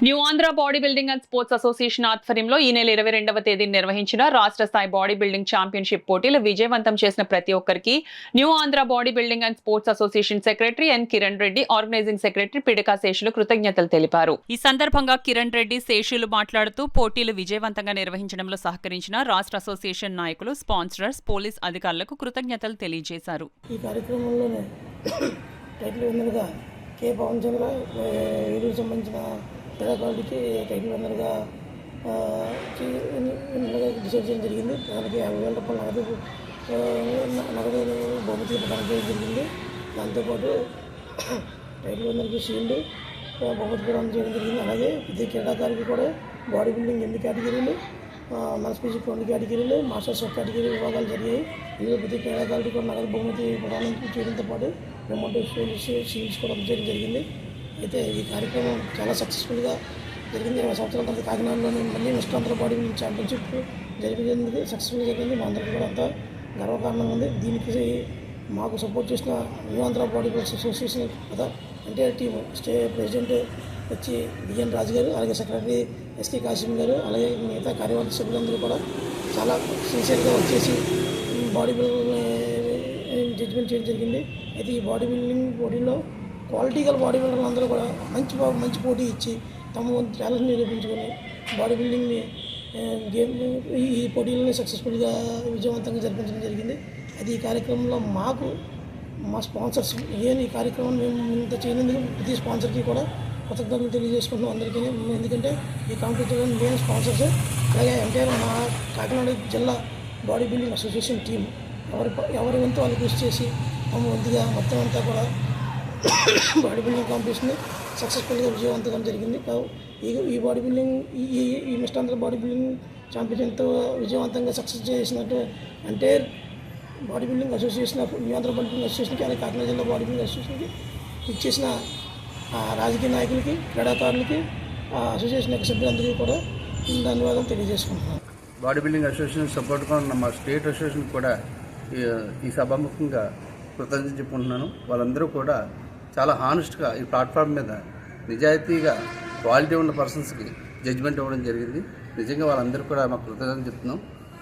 New Andhra body building and sports association ఆధ్వర్యంలో ఈ నెల 22వ తేదీన నిర్వహించిన రాష్ట్ర స్థాయి బాడీ బిల్డింగ్ ఛాంపియన్షిప్ పోటీలు విజయవంతం చేసిన ప్రతి ఒక్కరికి new Andhra body building and sports association secretary N Kiran Reddy, organising secretary Pidaka Seshulu కృతజ్ఞతలు తెలిపారు. ఈ సందర్భంగా కిరణ్ రెడ్డి, శేషులు మాట్లాడుతూ పోటీలు విజయవంతంగా నిర్వహించడంలో సహకరించిన రాష్ట్ర అసోసియేషన్ నాయకులు, స్పాన్సరర్స్, పోలీస్ అధికారులకు కృతజ్ఞతలు తెలియజేశారు. ఈ కార్యక్రమంలోనే టైటిల్ విన్నర్గా కే పవన్ చంద్ర ఏలూరు సంబంధించిన క్రీడాకారుడికి టైటిల్ విన్నర్గా డిసైడ్ చేయడం జరిగింది. దానికి 50,000 రూపాయల నగదు బహుమతి ప్రదానం చేయడం జరిగింది. దాంతోపాటు టైటిల్ విన్నర్కి షీల్డ్ బహుమతి ప్రదానం చేయడం జరిగింది. అలాగే ప్రతి క్రీడాకారుడికి కూడా బాడీ బిల్డింగ్ 8 కేటగిరీలు, మెన్స్ ఫిజిక్ 2 కేటగిరీలు, మాస్టర్స్ ఒక కేటగిరీ విభాగాలు జరిగాయి. ఇందులో ప్రతి క్రీడాకారుడికి కూడా నగదు బహుమతి ప్రదానం చేయడంతో పాటు మెమోంటో షీల్డ్స్ కూడా చేయడం జరిగింది. అయితే ఈ కార్యక్రమం చాలా సక్సెస్ఫుల్గా జరిగింది. 20 సంవత్సరాల తర్వాత కాకినాడలోని మళ్ళీ నిష్ఠాంతర బాడీ బిల్డింగ్ ఛాంపియన్షిప్ జరిగింది. సక్సెస్ఫుల్గా జరిగింది. మా అందరికీ కూడా అంతా గర్వకారణంగా ఉంది. దీనికి మాకు సపోర్ట్ చేసిన new Andhra body building association NTR team president వచ్చి బిఎన్ రాజు గారు, అలాగే సెక్రటరీ ఎస్కే కాసిం గారు, అలాగే మిగతా కార్యవర్గ సభ్యులందరూ కూడా చాలా సిన్సియర్గా వచ్చేసి బాడీ బిల్డింగ్ జడ్జిమెంట్ చేయడం జరిగింది. అయితే ఈ బాడీ బిల్డింగ్ పోటీలో క్వాలిటీ గల బాడీ బిల్డర్లు అందరూ కూడా మంచి పోటీ ఇచ్చి తమ టాలెంట్ నిరూపించుకొని బాడీ బిల్డింగ్ని ఈ పోటీలని సక్సెస్ఫుల్గా విజయవంతంగా జరిపించడం జరిగింది. అయితే ఈ కార్యక్రమంలో మా స్పాన్సర్స్ ఈ కార్యక్రమం మేము ఇంత చేయనందుకు ప్రతి స్పాన్సర్కి కూడా కృతజ్ఞతలు తెలియజేసుకుంటున్నాం అందరికీ. ఎందుకంటే ఈ కాంపిటీషన్ మెయిన్ స్పాన్సర్స్. అలాగే ఎంటైర్ మా కాకినాడ జిల్లా బాడీ బిల్డింగ్ అసోసియేషన్ టీం ఎవరి వంతు వాళ్ళు కృషి చేసి తమ వంతుగా మొత్తం అంతా కూడా బాడీ బిల్డింగ్ కాంపిటీషన్ సక్సెస్ఫుల్గా విజయవంతంగా జరిగింది. ఈ బాడీ బిల్డింగ్ ఈ నిష్ఠాంతర బాడీ బిల్డింగ్ ఛాంపియన్తో విజయవంతంగా సక్సెస్ చేసినట్టు అంటే body building association of new Andhra body building అసోసియేషన్కి, అలాగే కాకినాడ జిల్లా బాడీ బిల్డింగ్ అసోసియేషన్కి ఇచ్చేసిన రాజకీయ నాయకులకి, క్రీడాకారులకి, అసోసియేషన్ యొక్క సభ్యులందరికీ కూడా ధన్యవాదాలు తెలియజేసుకుంటున్నాను. బాడీ బిల్డింగ్ అసోసియేషన్ సపోర్ట్గా ఉన్న మా స్టేట్ అసోసియేషన్ కూడా ఈ సభాముఖంగా కృతజ్ఞతలు చెప్పుకుంటున్నాను. వాళ్ళందరూ కూడా చాలా హానెస్ట్గా ఈ ప్లాట్ఫామ్ మీద నిజాయితీగా క్వాలిటీ ఉన్న పర్సన్స్కి జడ్జిమెంట్ ఇవ్వడం జరిగింది. నిజంగా వాళ్ళందరూ కూడా మాకు కృతజ్ఞతలు చెప్తున్నాం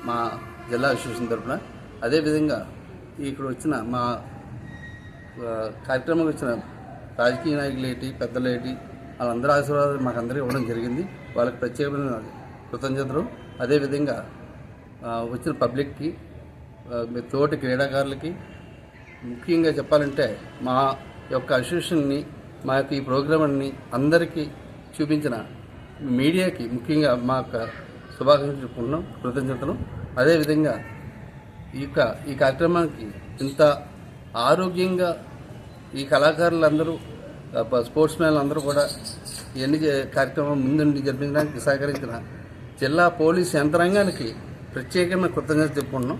మా జిల్లా అసోసియేషన్ తరఫున. అదేవిధంగా ఇక్కడ వచ్చిన మా కార్యక్రమంకి వచ్చిన రాజకీయ నాయకులు ఏంటి, పెద్దలు ఏంటి, వాళ్ళందరూ ఆశీర్వాదాలు మాకు అందరికీ ఇవ్వడం జరిగింది. వాళ్ళకి ప్రత్యేకమైన కృతజ్ఞతలు. అదేవిధంగా వచ్చిన పబ్లిక్కి, తోటి క్రీడాకారులకి, ముఖ్యంగా చెప్పాలంటే మా యొక్క అసోసియేషన్ని, మా యొక్క ఈ ప్రోగ్రామ్ని అందరికీ చూపించిన మీడియాకి ముఖ్యంగా మా యొక్క శుభాకాంక్షలు చెప్పుకుంటున్నాం, కృతజ్ఞతలు. అదేవిధంగా ఈ కార్యక్రమానికి ఇంత ఆరోగ్యంగా ఈ కళాకారులందరూ, స్పోర్ట్స్ మ్యాన్లు అందరూ కూడా ఇవన్నీ కార్యక్రమం ముందుండి జరిపించడానికి సహకరించిన జిల్లా పోలీసు యంత్రాంగానికి ప్రత్యేకమైన కృతజ్ఞతలు చెప్పుకుంటున్నాం.